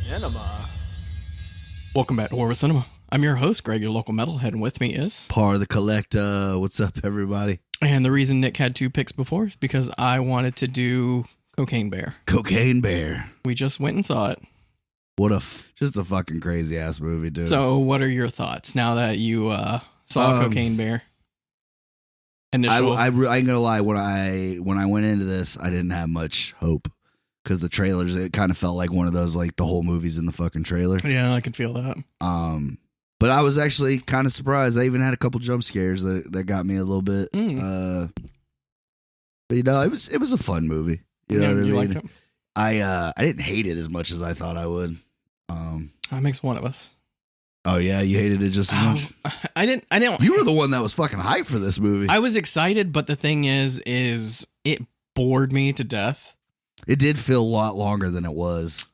Cinema. Welcome back to Horror Cinema. I'm your host, Greg, your local metalhead, and with me is... Par the Collector. What's up, everybody? And the reason Nick had two picks before is because I wanted to do Cocaine Bear. Cocaine Bear. We just went and saw it. What just a fucking crazy ass movie, dude. So what are your thoughts now that you saw Cocaine Bear? Initial... I ain't gonna lie, when I went into this, I didn't have much hope. Because the trailers, it kind of felt like one of those, like, the whole movie's in the fucking trailer. Yeah, I could feel that. But I was actually kind of surprised. I even had a couple jump scares that got me a little bit. But, you know, it was a fun movie. You know what I mean? Liked it? I didn't hate it as much as I thought I would. That makes one of us. Oh yeah, you hated it just as much. I didn't. You were the one that was fucking hyped for this movie. I was excited, but the thing is it bored me to death. It did feel a lot longer than it was.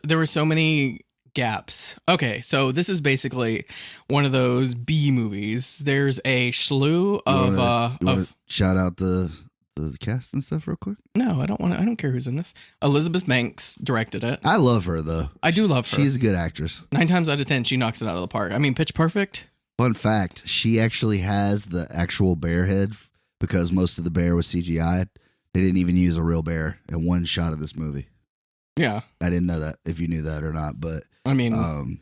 There were so many gaps. Okay, so this is basically one of those B movies. There's a slew of shout out the cast and stuff real quick. No, I don't care who's in this. Elizabeth Banks directed it. I love her though. I do love her. She's a good actress. 9 times out of 10, she knocks it out of the park. I mean, Pitch Perfect. Fun fact: she actually has the actual bear head because most of the bear was CGI'd. They didn't even use a real bear in one shot of this movie. Yeah, I didn't know that, if you knew that or not, but I mean,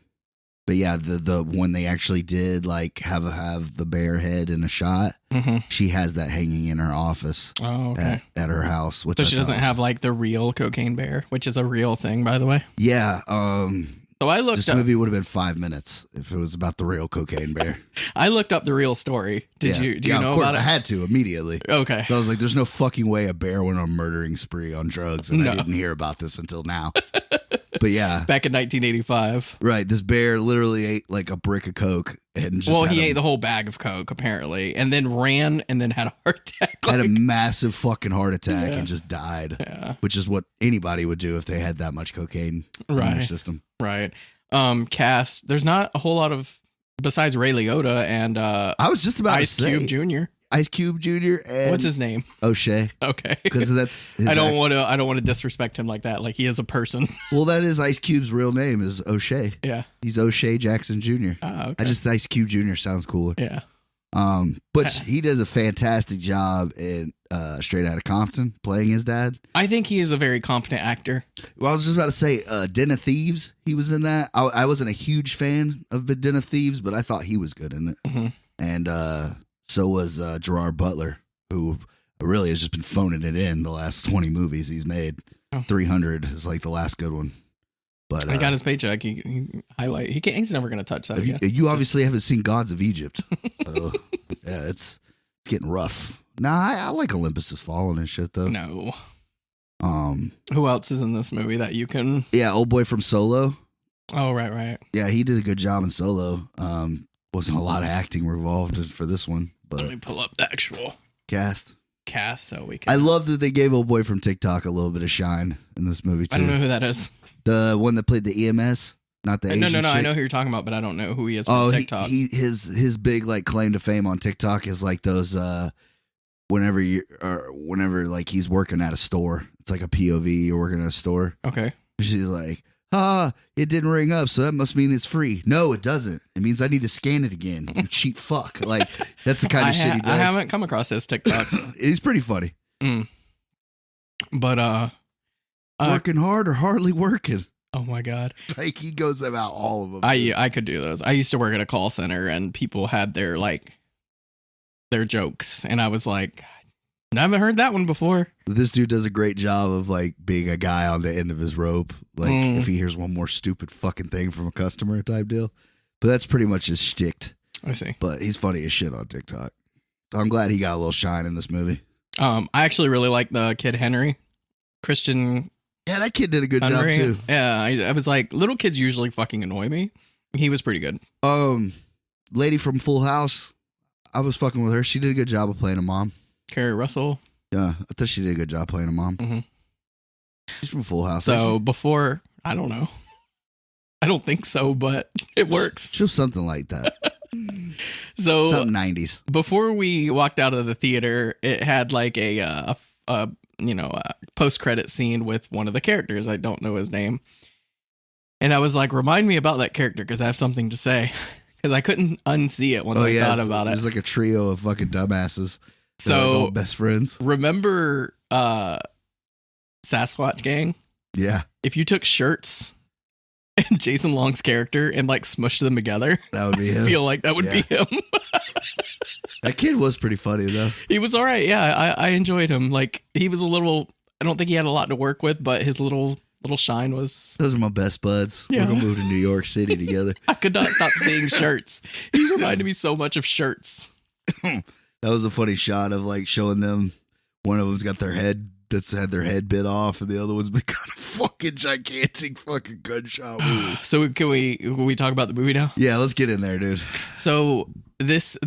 but yeah, the when they actually did like have the bear head in a shot, she has that hanging in her office. Oh, okay. at her house, which so she doesn't have like the real Cocaine Bear, which is a real thing, by the way. Yeah. So I looked. This movie would have been 5 minutes if it was about the real Cocaine Bear. I looked up the real story. Do you know of course, about it? I had to immediately. Okay. So I was like, "There's no fucking way a bear went on a murdering spree on drugs," and I didn't hear about this until now. But yeah, back in 1985. Right, this bear literally ate like a brick of coke and just he ate the whole bag of coke apparently, and then ran and then had a heart attack. Had a massive fucking heart attack and just died. Yeah, which is what anybody would do if they had that much cocaine in their system. Right. Cast. There's not a whole lot of besides Ray Liotta and I was just about Ice to say Cube Jr. Ice Cube Jr. and what's his name? O'Shea. Okay, because that's his I don't want to disrespect him like that. Like he is a person. Well, that is Ice Cube's real name is O'Shea. Yeah, he's O'Shea Jackson Jr. Okay. Ice Cube Jr. sounds cooler. Yeah. But he does a fantastic job in Straight Outta Compton playing his dad. I think he is a very competent actor. Well, I was just about to say Den of Thieves. He was in that. I wasn't a huge fan of Den of Thieves, but I thought he was good in it. And so was Gerard Butler, who really has just been phoning it in the last 20 movies he's made. 300 is like the last good one. But I got his paycheck. He's never going to touch that again. You obviously haven't seen Gods of Egypt. So, yeah, it's getting rough. Nah, I like Olympus Has Fallen and shit, though. No. Who else is in this movie that you can... Yeah, old boy from Solo. Oh, right. Yeah, he did a good job in Solo. Wasn't a lot of acting involved for this one. But let me pull up the actual cast so we can... I love that they gave old boy from TikTok a little bit of shine in this movie, too. I don't know who that is. The one that played the EMS, not the Asian No. shit. I know who you're talking about, but I don't know who he is from TikTok. His big like claim to fame on TikTok is like those whenever like he's working at a store. It's like a POV, you're working at a store. Okay. She's like, it didn't ring up, so that must mean it's free. No, it doesn't. It means I need to scan it again. You cheap fuck. Like that's the kind of shit he does. I haven't come across his TikToks. He's pretty funny. But working hard or hardly working. Oh my god! Like he goes about all of them. I could do those. I used to work at a call center, and people had their jokes, and I was like, I haven't heard that one before. This dude does a great job of like being a guy on the end of his rope. Like if he hears one more stupid fucking thing from a customer type deal, but that's pretty much his shtick. I see. But he's funny as shit on TikTok. So I'm glad he got a little shine in this movie. I actually really like the kid Henry, Christian. Yeah, that kid did a good job too. Yeah, I was like, little kids usually fucking annoy me. He was pretty good. Lady from Full House, I was fucking with her. She did a good job of playing a mom. Carrie Russell. Yeah, I thought she did a good job playing a mom. She's from Full House. So before, I don't know. I don't think so, but it works. She was something like that. So something 90s. Before we walked out of the theater, it had like a post-credit scene with one of the characters. I don't know his name. And I was like, remind me about that character because I have something to say. Because I couldn't unsee it once I thought about it. There's like a trio of fucking dumbasses. They're So like all best friends. remember Sasquatch Gang? Yeah, If you took shirts and Jason Long's character and like smushed them together, that would be I him. feel like that would be him. That kid was pretty funny though. He was all right. Yeah, I enjoyed him. Like he was a little. I don't think he had a lot to work with, but his little shine was. Those are my best buds. Yeah. We're gonna move to New York City together. I could not stop seeing shirts. He reminded me so much of shirts. That was a funny shot of like showing them. One of them's got their head that's had their head bit off, and the other one's been got a fucking gigantic fucking gunshot wound. So can we talk about the movie now? Yeah, let's get in there, dude. So there's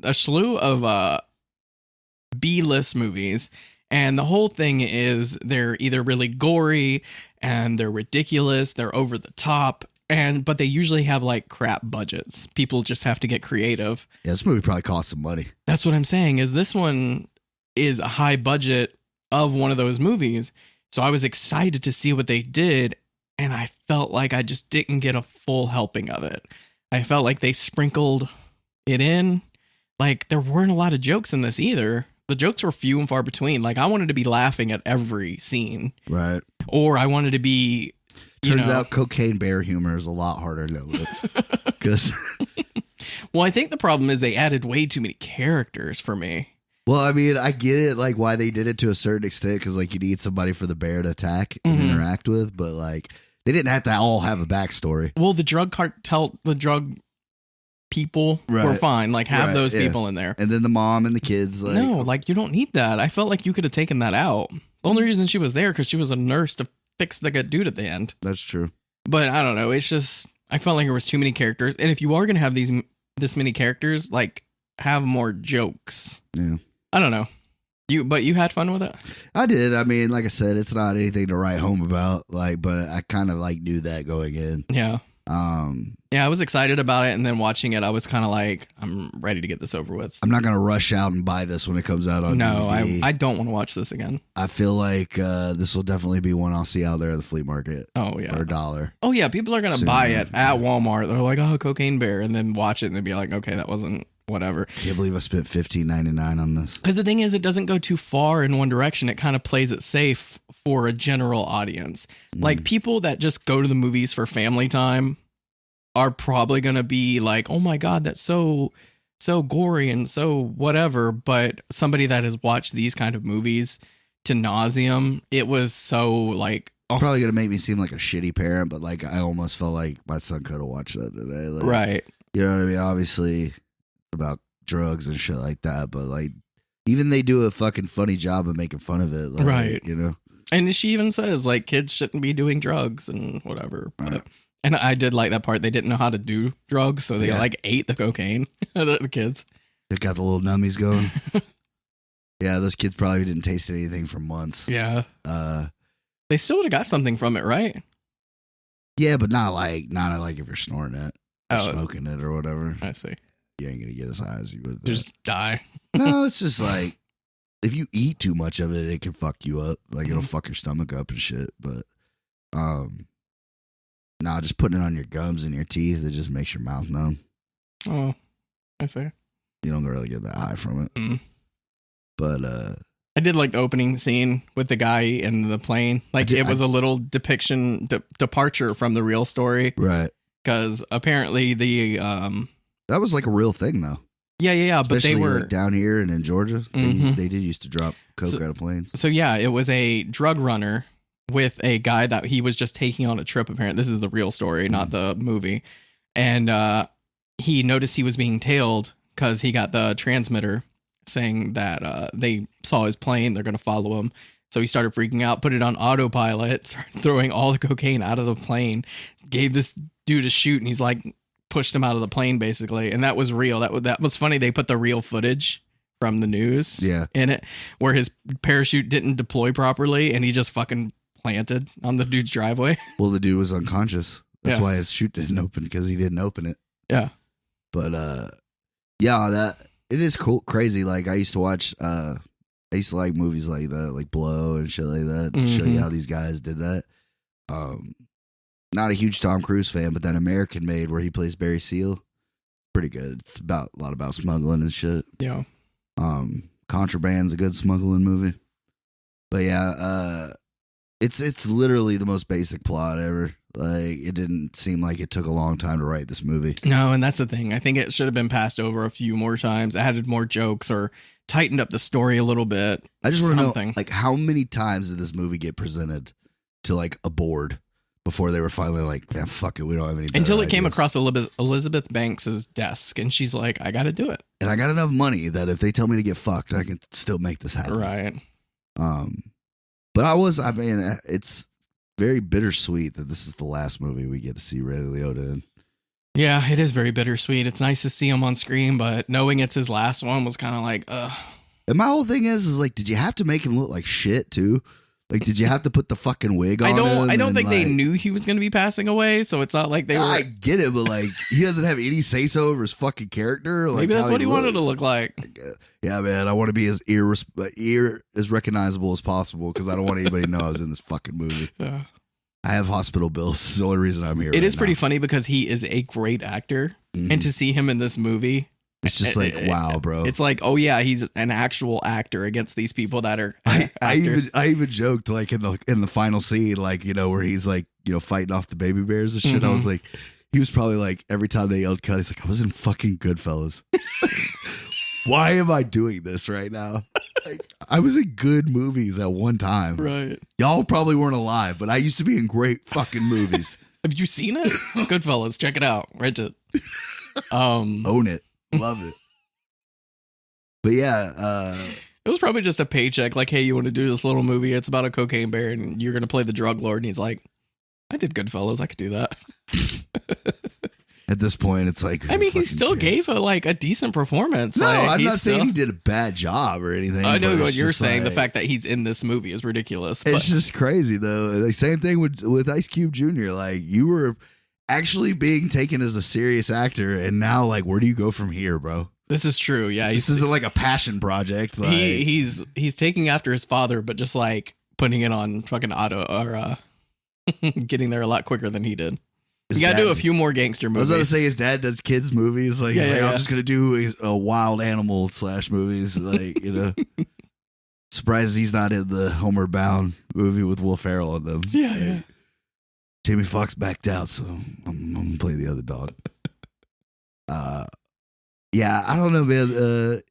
a slew of B-list movies, and the whole thing is they're either really gory and they're ridiculous, they're over the top, but they usually have like crap budgets. People just have to get creative. Yeah, this movie probably cost some money. That's what I'm saying. Is this one is a high budget of one of those movies, so I was excited to see what they did, and I felt like I just didn't get a full helping of it. I felt like they sprinkled it in. Like there weren't a lot of jokes in this either. The jokes were few and far between. Like I wanted to be laughing at every scene, Right. or I wanted to be. Turns out cocaine bear humor is a lot harder than it looks. Because, well, I think the problem is they added way too many characters for me. well, I mean, I get it, like why they did it to a certain extent, because like you need somebody for the bear to attack and interact with, but like they didn't have to all have a backstory. Well, the drug cartel, the drug people were Right. fine. Like have Right, those yeah. people in there. And then the mom and the kids, like, No, like you don't need that. I felt like you could have taken that out. The only reason she was there because she was a nurse to fix the good dude at the end. that's true. But I don't know. It's just I felt like there was too many characters, and if you are gonna have this many characters, like have more jokes. Yeah. I don't know. But you had fun with it. I did. I mean, like I said, it's not anything to write home about, like, but I kind of like knew that going in. Yeah. Yeah, I was excited about it, and then watching it, I was kind of like, I'm ready to get this over with. I'm not gonna rush out and buy this when it comes out on No, DVD. I don't want to watch this again. I feel like this will definitely be one I'll see out there at the flea market Oh yeah. for $1. Oh yeah, people are gonna Soon buy enough, it at Walmart. They're like, oh, Cocaine Bear, and then watch it and then be like, okay, that wasn't whatever. Can't believe I spent $15.99 on this. Because the thing is, it doesn't go too far in one direction. It kind of plays it safe for a general audience. Like people that just go to the movies for family time are probably gonna be like, oh my god, that's so gory and so whatever. But somebody that has watched these kind of movies to nauseum, it was so like. It's probably gonna make me seem like a shitty parent, but like I almost felt like my son could have watched that today. Like, Right. You know what I mean? Obviously, it's about drugs and shit like that, but like even they do a fucking funny job of making fun of it. Like, Right. You know? And she even says like kids shouldn't be doing drugs and whatever. But, Right. and I did like that part. They didn't know how to do drugs, so they Yeah. like ate the cocaine. the kids. They got the little nummies going. Yeah, those kids probably didn't taste anything for months. Yeah. Uh, They still would have got something from it, right? yeah, but not like if you're snorting it or Oh, smoking it or whatever. I see. You ain't gonna get as high as you would. Just die. No, it's just like if you eat too much of it, it can fuck you up. Like it'll fuck your stomach up and shit. But nah, just putting it on your gums and your teeth, it just makes your mouth numb. Oh, I see. You don't really get that high from it. Mm. But I did like the opening scene with the guy in the plane. Like it was a little depiction departure from the real story right, because apparently the that was like a real thing though. yeah, but Especially they were like down here and in Georgia. Mhm. They did used to drop coke So- out of planes. So yeah, it was a drug runner with a guy that he was just taking on a trip. Apparently, this is the real story, not the movie. And he noticed he was being tailed because he got the transmitter saying that they saw his plane. They're going to follow him. So he started freaking out, put it on autopilot, started throwing all the cocaine out of the plane, gave this dude a shoot, and he's like pushed him out of the plane basically. And that was real. That was funny. They put the real footage from the news in it where his parachute didn't deploy properly and he just fucking planted on the dude's driveway. Well, the dude was unconscious. That's Yeah. why his chute didn't open, because he didn't open it. Yeah. But yeah, that it is cool, crazy. Like I used to watch, I used to like movies like that, like Blow and shit like that. To show you Mhm. how these guys did that. not a huge Tom Cruise fan, but then American Made, where he plays Barry Seal, pretty good. It's about a lot about smuggling and shit. Yeah. Contraband's a good smuggling movie. But yeah, it's literally the most basic plot ever. Like, it didn't seem like it took a long time to write this movie. No, and that's the thing. I think it should have been passed over a few more times, added more jokes, or tightened up the story a little bit. I just want to know, like, how many times did this movie get presented to, like, a board before they were finally like, yeah, fuck it, we don't have any better Until it ideas. came across Elizabeth Banks's desk, and she's like, I got to do it. And I got enough money that if they tell me to get fucked, I can still make this happen. Right. But I mean, it's very bittersweet that this is the last movie we get to see Ray Liotta in. Yeah, it is very bittersweet. It's nice to see him on screen, but knowing it's his last one was kind of like, ugh. And my whole thing is like, did you have to make him look like shit too? Like, did you have to put the fucking wig on him? I don't think they like, knew he was going to be passing away, so it's not like they were. I get it, but like, he doesn't have any say so over his fucking character. Like, Maybe that's how what he wanted to looks. look like. Yeah, man, I want to be as as recognizable as possible because I don't want anybody to know I was in this fucking movie. Yeah. I have hospital bills. It's the only reason I'm here. It is pretty funny because he is a great actor, and to see him in this movie, it's just like, wow, bro. It's like, oh yeah, he's an actual actor against these people that are I actors. even joked like in the final scene, like, you know, where he's like, you know, fighting off the baby bears and shit. I was like, he was probably like, every time they yelled cut, he's like, I was in fucking Goodfellas. Why am I doing this right now? Like, I was in good movies at one time. Right. Y'all probably weren't alive, but I used to be in great fucking movies. Have you seen it? Goodfellas, check it out. Rent it. Own it. Love it. But yeah, it was probably just a paycheck. Like, hey, you want to do this little movie? It's about a cocaine bear, and you're gonna play the drug lord. And he's like, I did Goodfellas. I could do that. at this point, it's like, I mean, who he still fucking cares? gave a decent performance. No, Like, I'm he's not saying he did a bad job or anything. I know but what it's you're just saying. The like- fact that he's in this movie is ridiculous. But It's just crazy though. Like, same thing with Ice Cube Jr. Like, you were actually being taken as a serious actor, and now like, where do you go from here, bro? this is true. Yeah, This isn't like a passion project. Like, he's taking after his father, but just like putting it on fucking auto or getting there a lot quicker than he did. his You gotta do dad- a few more gangster I was movies. about to say his dad does kids movies. Like, he's Yeah, like, yeah, I'm yeah. just gonna do a wild animal / movies. Like, you know, surprised he's not in the Homeward Bound movie with Will Ferrell in them. Yeah, yeah. Jamie Foxx backed out, so I'm gonna play the other dog. Yeah, I don't know, man.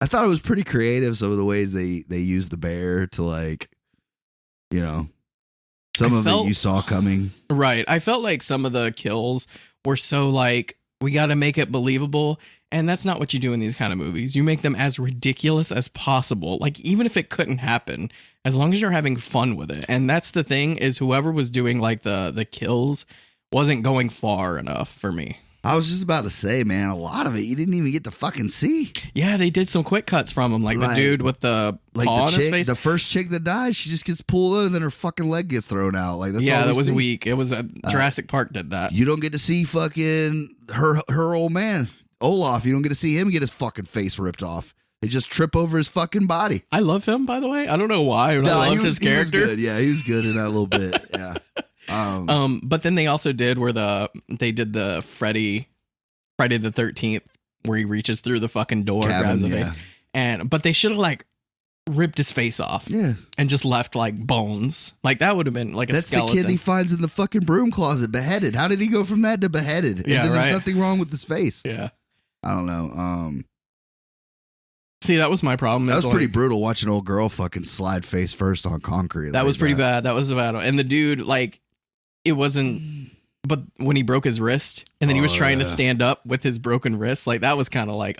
I thought it was pretty creative. Some of the ways they used the bear to, like, you know, some I of felt- it you saw coming. Right. I felt like some of the kills were so like, we got to make it believable. And that's not what you do in these kind of movies. You make them as ridiculous as possible. Like, even if it couldn't happen, as long as you're having fun with it. And that's the thing, is whoever was doing like the kills wasn't going far enough for me. I was just about to say, man, a lot of it you didn't even get to fucking see. Yeah, they did some quick cuts from him. Like the Like- dude with the Like paw the on his chick, face. the first chick that died, she just gets pulled in and then her fucking leg gets thrown out. Like, that's yeah, all we that was see. weak. It was Jurassic Park did that. You don't get to see fucking her old man Olaf. You don't get to see him get his fucking face ripped off. They just trip over his fucking body. I love him, by the way. I don't know why, but I loved his He was character. good. Yeah, he was good in that little bit. Yeah. But then they also did they did the Friday the 13th, where he reaches through the fucking door, grabs the yeah. face, but they should have like ripped his face off Yeah. and just left like bones. Like that would have been like a That's skeleton. the kid he finds in the fucking broom closet, beheaded. How did he go from that to beheaded? And Yeah, then right. there's nothing wrong with his face. Yeah. I don't know. See, that was my problem. That It's was pretty like- brutal watching old girl fucking slide face first on concrete. That like was pretty bad. That was bad. And the dude, like, it wasn't. But when he broke his wrist, and then he was Oh, trying to yeah. stand up with his broken wrist, like that was kind of like,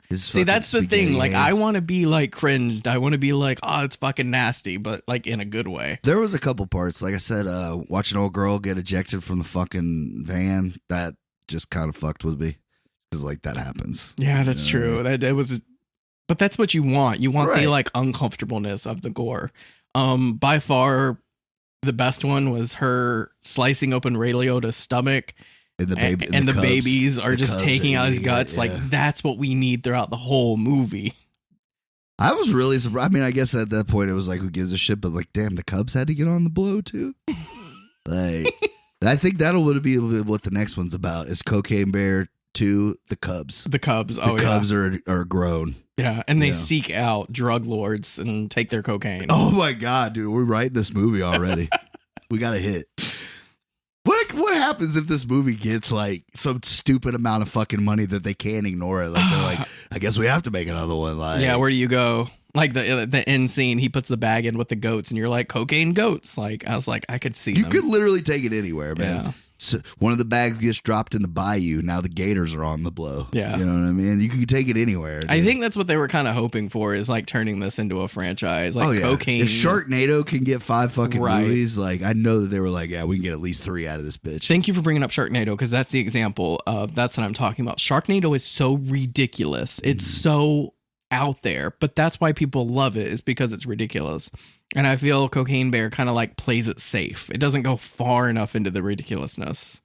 His See, fucking that's the spaghetti thing. Like, hands. I want to be like cringed. I want to be like, oh, it's fucking nasty, but like in a good way. There was a couple parts, like I said, watching old girl get ejected from the fucking van. That just kind of fucked with me because like that happens. Yeah, that's Yeah. true. That it was, but that's what you want. You want Right. the like uncomfortableness of the gore. By far, the best one was her slicing open Ray Liotta's stomach. And the baby, And the cubs- babies are the just cubs taking are out his eating it, guts. yeah. Like, that's what we need throughout the whole movie. I was really surprised. I mean, I guess at that point it was like, who gives a shit? But like, damn, the Cubs had to get on the blow too. Like, I think that'll be what the next one's about is Cocaine Bear 2, the Cubs. The Cubs. The Cubs are grown. Yeah, and they seek out drug lords and take their cocaine. Oh my God, dude. We're writing this movie already. We got a hit. What happens if this movie gets like some stupid amount of fucking money that they can't ignore it? Like they're like, I guess we have to make another one. Like, yeah, where do you go? Like the end scene, he puts the bag in with the goats, and you're like, cocaine goats. Like, I was like, I could see you them. could literally take it anywhere, man. Yeah. So one of the bags gets dropped in the bayou. Now the gators are on the blow. Yeah. You know what I mean? You could take it anywhere. Dude. I think that's what they were kind of hoping for, is like turning this into a franchise. Like cocaine. If Sharknado can get 5 fucking movies, like I know that they were like, yeah, we can get at least 3 out of this bitch. Thank you for bringing up Sharknado, because that's the example of that's what I'm talking about. Sharknado is so ridiculous. It's so out there, but that's why people love it, is because it's ridiculous. And I feel Cocaine Bear kind of like plays it safe. It doesn't go far enough into the ridiculousnh.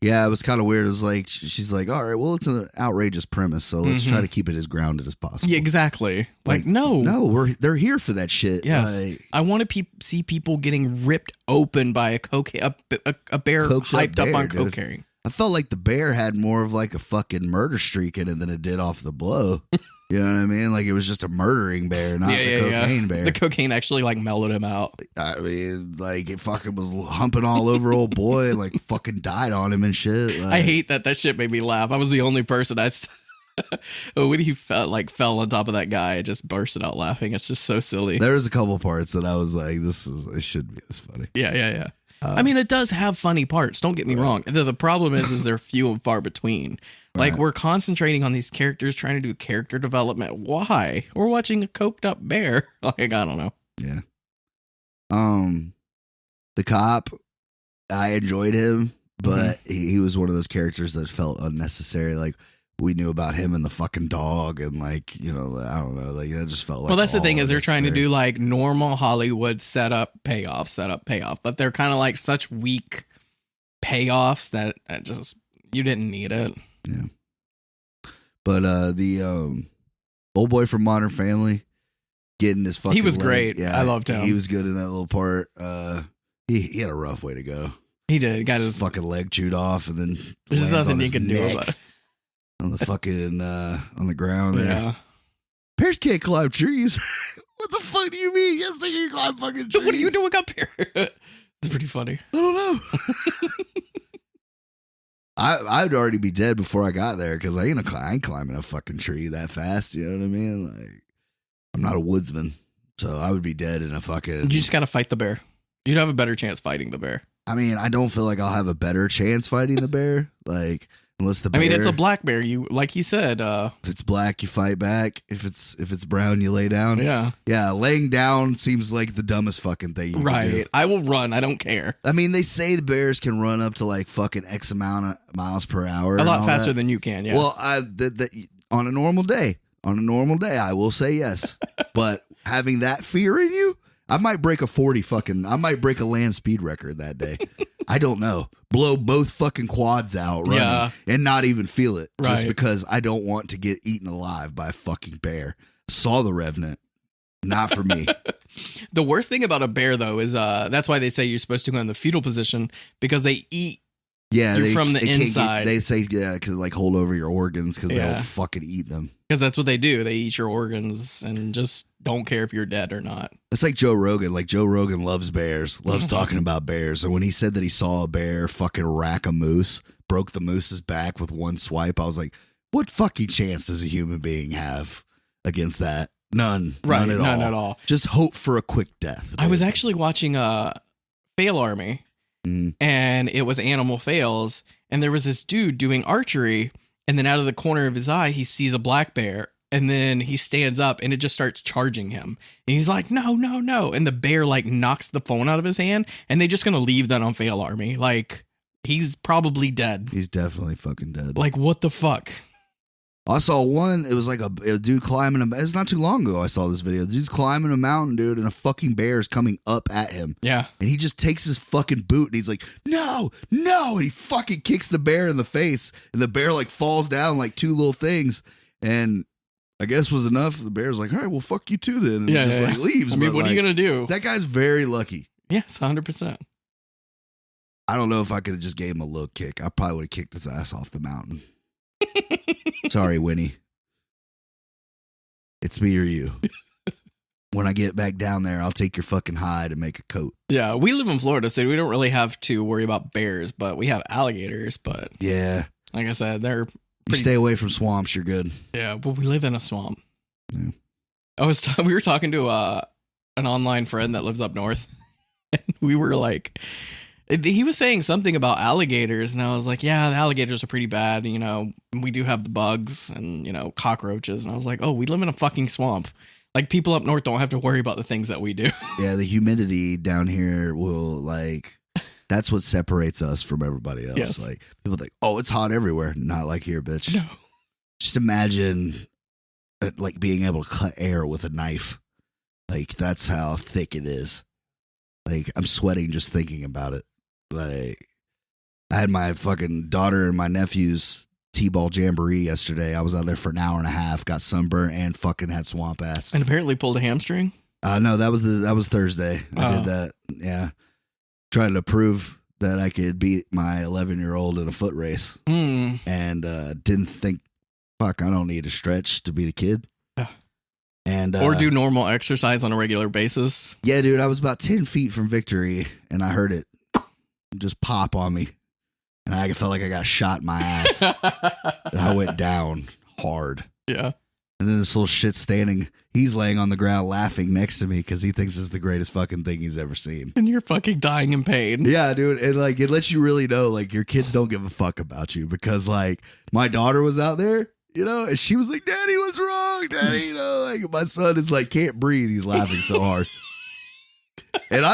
Yeah, it was kind of weird. It was like, she's like, all right, well, it's an outrageous premise, so let's try to keep it as grounded as possible. Yeah, exactly. Like no, they're here for that shit. Yes, like, I want to see people getting ripped open by a bear hyped up on cocaine. I felt like the bear had more of like a fucking murder streak in it than it did off the blow. You know what I mean? Like it was just a murdering bear, not the cocaine bear. The cocaine actually like mellowed him out. I mean, like it fucking was humping all over old boy and like fucking died on him and shit. Like, I hate that shit made me laugh. I was the only person when he fell on top of that guy, I just bursted out laughing. It's just so silly. There was a couple parts that I was like, it shouldn't be this funny. Yeah. I mean, it does have funny parts. Don't get me wrong. The problem is they're few and far between. Like we're concentrating on these characters, trying to do character development. Why? We're watching a coked up bear. Like, I don't know. Yeah. The cop, I enjoyed him, but he was one of those characters that felt unnecessary. Like we knew about him and the fucking dog, and like, you know, I don't know, like it just felt like. Well, that's the thing, is they're trying to do like normal Hollywood setup, payoff, but they're kind of like such weak payoffs that just you didn't need it. Yeah. But the old boy from Modern Family getting his fucking. He was leg. great. Yeah, I loved him. He was good in that little part. He had a rough way to go. He did. Got his fucking leg chewed off, and then there's nothing you can do about it. On the fucking on the ground there. Yeah. Bears can't climb trees. What the fuck do you mean? Yes, they can climb fucking trees. What are you doing up here? It's pretty funny. I don't know. I'd already be dead before I got there, because I ain't climbing a fucking tree that fast. You know what I mean? Like, I'm not a woodsman, so I would be dead in a fucking. You just gotta fight the bear. You'd have a better chance fighting the bear. I mean, I don't feel like I'll have a better chance fighting the bear. Like, unless the bear. I mean, it's a black bear. You, like he said. If it's black, you fight back. If it's brown, you lay down. Yeah. Yeah, laying down seems like the dumbest fucking thing you can do. I will run. I don't care. I mean, they say the bears can run up to like fucking X amount of miles per hour. A lot faster than you can, yeah. Well, on a normal day, I will say yes. But having that fear in you, I might break a land speed record that day. I don't know. Blow both fucking quads out running and not even feel it. Right. Just because I don't want to get eaten alive by a fucking bear. Saw The Revenant. Not for me. The worst thing about a bear, though, is that's why they say you're supposed to go in the fetal position, because they eat from the inside. They say, because like hold over your organs, because they'll fucking eat them. Because that's what they do. They eat your organs and just don't care if you're dead or not. It's like Joe Rogan. Like Joe Rogan loves bears, loves talking about bears. And when he said that he saw a bear fucking rack a moose, broke the moose's back with one swipe, I was like, what fucking chance does a human being have against that? None. Right. None at all. Just hope for a quick death. I was actually watching Fail Army, and it was Animal Fails, and there was this dude doing archery, and then out of the corner of his eye, he sees a black bear, and then he stands up, and it just starts charging him. And he's like, no. And the bear, like, knocks the phone out of his hand, and they're just going to leave that on Fail Army. Like, he's probably dead. He's definitely fucking dead. Like, what the fuck? I saw one, it was like a dude climbing it's not too long ago I saw this video. The dude's climbing a mountain, dude, and a fucking bear is coming up at him. Yeah. And he just takes his fucking boot and he's like, no. And he fucking kicks the bear in the face. And the bear like falls down like two little things. And I guess was enough. The bear's like, all right, well, fuck you too then. And like leaves. I mean, what are you going to do? That guy's very lucky. Yes, 100%. I don't know if I could have just gave him a low kick. I probably would have kicked his ass off the mountain. Sorry, Winnie. It's me or you. When I get back down there, I'll take your fucking hide and make a coat. Yeah, we live in Florida, so we don't really have to worry about bears, but we have alligators. But Yeah. like I said, they're You pretty. stay away from swamps, you're good. Yeah, but we live in a swamp. Yeah. We were talking to an online friend that lives up north, and we were like, he was saying something about alligators, and I was like, yeah, the alligators are pretty bad. You know, we do have the bugs and, you know, cockroaches, and I was like, oh, we live in a fucking swamp. Like, people up north don't have to worry about the things that we do. Yeah, the humidity down here will, like, that's what separates us from everybody else. Yes. Like, people think, oh, it's hot everywhere. Not like here, bitch. No. Just imagine, like, being able to cut air with a knife. Like, that's how thick it is. Like, I'm sweating just thinking about it. Like, I had my fucking daughter and my nephew's T-ball jamboree yesterday. I was out there for an hour and a half, got sunburnt, and fucking had swamp ass. And apparently pulled a hamstring. No, that was Thursday. I did that. Yeah, trying to prove that I could beat my 11-year-old in a foot race, and didn't think, fuck, I don't need to stretch to beat a kid. Yeah. And Or do normal exercise on a regular basis. Yeah, dude, I was about 10 feet from victory, and I heard it just pop on me. And I felt like I got shot in my ass. And I went down hard. Yeah. And then this little shit standing, he's laying on the ground laughing next to me because he thinks it's the greatest fucking thing he's ever seen. And you're fucking dying in pain. Yeah, dude. And like, it lets you really know, like, your kids don't give a fuck about you because, like, my daughter was out there, you know, and she was like, Daddy, what's wrong? Daddy, you know, like, my son is like, can't breathe. He's laughing so hard. And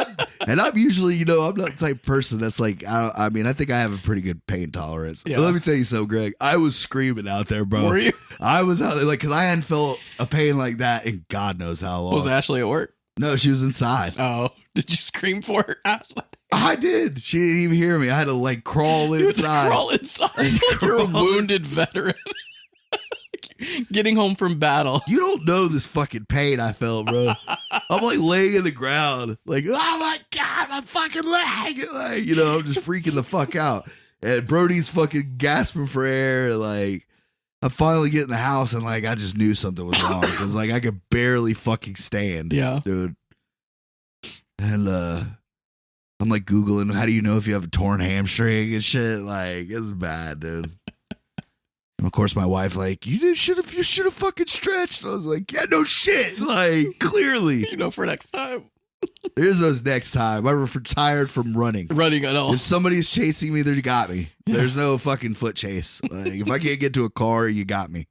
I'm usually, you know, I'm not the type of person that's like, I mean, I think I have a pretty good pain tolerance. Yeah. But let me tell you something, Greg. I was screaming out there, bro. Were you? I was out there, like, because I hadn't felt a pain like that in God knows how long. Was Ashley at work? No, she was inside. Oh, did you scream for her, Ashley? I did. She didn't even hear me. I had to, like, crawl You had to inside. crawl inside like you're a wounded veteran. Getting home from battle. You don't know this fucking pain I felt, bro. I'm like laying in the ground, like, oh my God, my fucking leg. Like, you know, I'm just freaking the fuck out. And Brody's fucking gasping for air. Like, I finally get in the house and, like, I just knew something was wrong because, like, I could barely fucking stand. Yeah. Dude. And, I'm like Googling, how do you know if you have a torn hamstring and shit? Like, it's bad, dude. And of course, my wife, like, you should have fucking stretched. And I was like, yeah, no shit. Like, clearly. You know, for next time. Here's those next time. I'm retired from running. Running at all. If somebody's chasing me, they got me. Yeah. There's no fucking foot chase. Like, if I can't get to a car, you got me.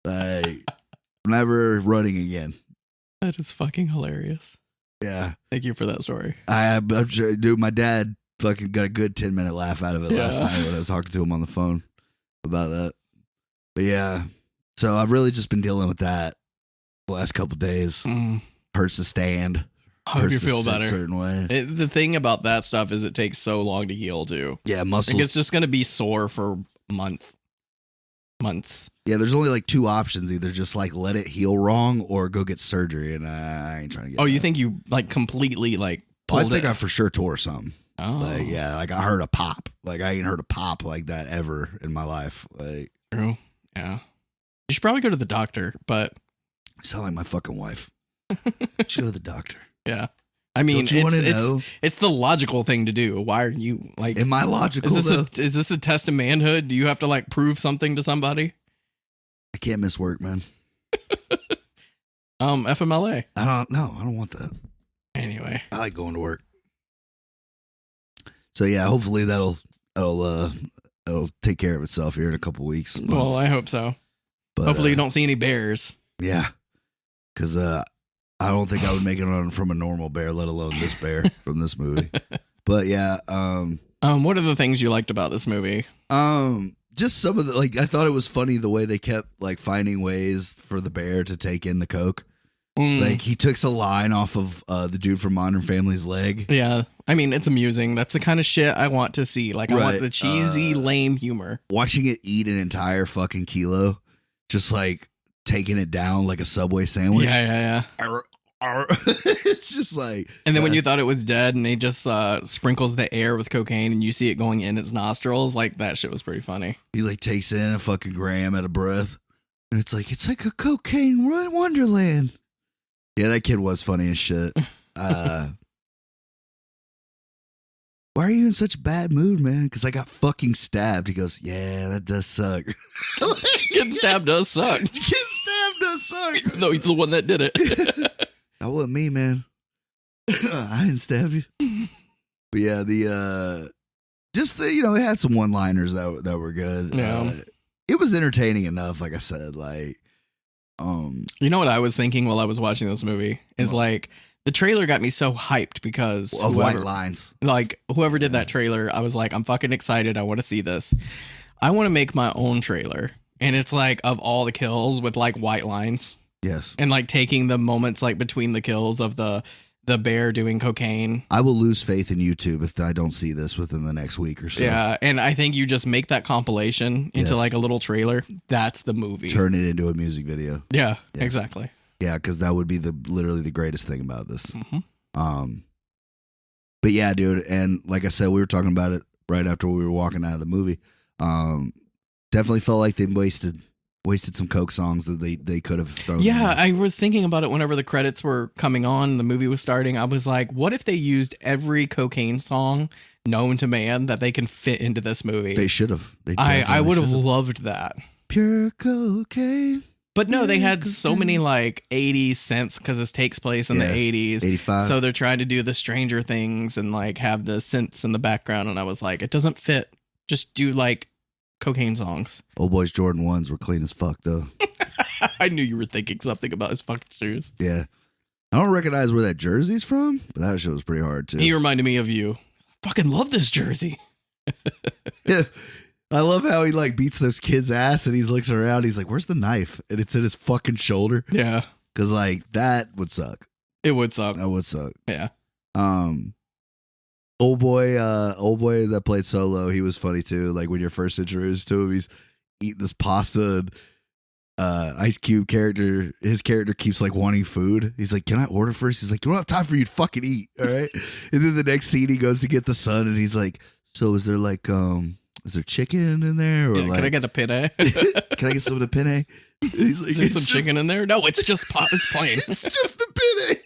Like, I'm never running again. That is fucking hilarious. Yeah. Thank you for that story. I'm sure, dude, my dad fucking got a good 10-minute laugh out of it last Yeah. night when I was talking to him on the phone about that. But yeah, so I've really just been dealing with that the last couple days. Hurts to stand. I hope you Hurts to feel sit better. a certain way. The thing about that stuff is it takes so long to heal too. Yeah, Like, muscles. it's just going to be sore for months. Yeah, there's only like two options: either just like let it heal wrong, or go get surgery. And I ain't trying to get. Oh, you that. think you like completely like Well, I pulled think it? I for sure tore something. Oh, Like, yeah, like I heard a pop. Like I ain't heard a pop like that ever in my life. Like, true. Yeah. You should probably go to the doctor, but I sound like my fucking wife. Should go to the doctor. yeah. I mean, Don't you want to it's know? it's the logical thing to do. Why are you like? Am I logical though? Is this a test of manhood? Do you have to like prove something to somebody? I can't miss work, man. FMLA. I don't want that. Anyway, I like going to work. So yeah, hopefully that'll take care of itself here in a couple weeks. well, months. I hope so. But, Hopefully, you don't see any bears. Yeah, because I don't think I would make it on from a normal bear, let alone this bear from this movie. But yeah, What are the things you liked about this movie? just some of the, like, I thought it was funny the way they kept like finding ways for the bear to take in the coke. Like he took a line off of the dude from Modern Family's leg. Yeah, I mean, it's amusing. That's the kind of shit I want to see. Like, I want Right. the cheesy, lame humor. Watching it eat an entire fucking kilo, just like taking it down like a Subway sandwich. Yeah. It's just like, And then when you thought it was dead and he just sprinkles the air with cocaine and you see it going in its nostrils, like that shit was pretty funny. he like takes in a fucking gram at a breath, and it's like a cocaine wonderland. Yeah, that kid was funny as shit. Why are you in such a bad mood, man? Because I got fucking stabbed. He goes, yeah, that does suck. Getting stabbed does suck. Getting stabbed does suck. No, he's the one that did it. That wasn't me, man. I didn't stab you. But yeah, it had some one-liners that were good. Yeah. It was entertaining enough, like I said. You know what I was thinking while I was watching this movie is like the trailer got me so hyped because of white lines. Like whoever did that trailer, I was like, I'm fucking excited. I want to see this. I want to make my own trailer, and it's like of all the kills with like white lines. Yes. And like taking the moments like between the kills of the bear doing cocaine. I will lose faith in YouTube if I don't see this within the next week or so. Yeah, and I think you just make that compilation into Yes. like a little trailer. That's the movie. Turn it into a music video. Yeah, Yes. exactly. Yeah, because that would be literally the greatest thing about this. Mm-hmm. But yeah, dude, and like I said, we were talking about it right after we were walking out of the movie. Definitely felt like they wasted some Coke songs that they could have thrown. Yeah, in. I was thinking about it whenever the credits were coming on, the movie was starting. I was like, what if they used every cocaine song known to man that they can fit into this movie? They should have. I would have loved that. Pure cocaine. But no, they had so many like 80s synths because this takes place in the 80s. 85. So they're trying to do the Stranger Things and like have the synths in the background. And I was like, it doesn't fit. Just do like cocaine songs. Old Boys Jordan 1s were clean as fuck, though. I knew you were thinking something about his fucking shoes. Yeah. I don't recognize where that jersey's from, but that shit was pretty hard, too. He reminded me of you. I fucking love this jersey. Yeah. I love how he like beats those kids' ass and he's looks around. He's like, where's the knife? And it's in his fucking shoulder. Yeah. Because like that would suck. It would suck. That would suck. Yeah. Old boy that played Solo, he was funny too. Like when you're first introduced to him, he's eating this pasta and Ice Cube his character keeps like wanting food. He's like, can I order first? He's like, you don't have time for you to fucking eat. All right. And then the next scene he goes to get the son and he's like, so is there like is there chicken in there? Or Yeah, like, can I get a penne? can I get some of the penne? And he's like, Is there some chicken in there? No, it's just pot. It's plain. It's just the penne.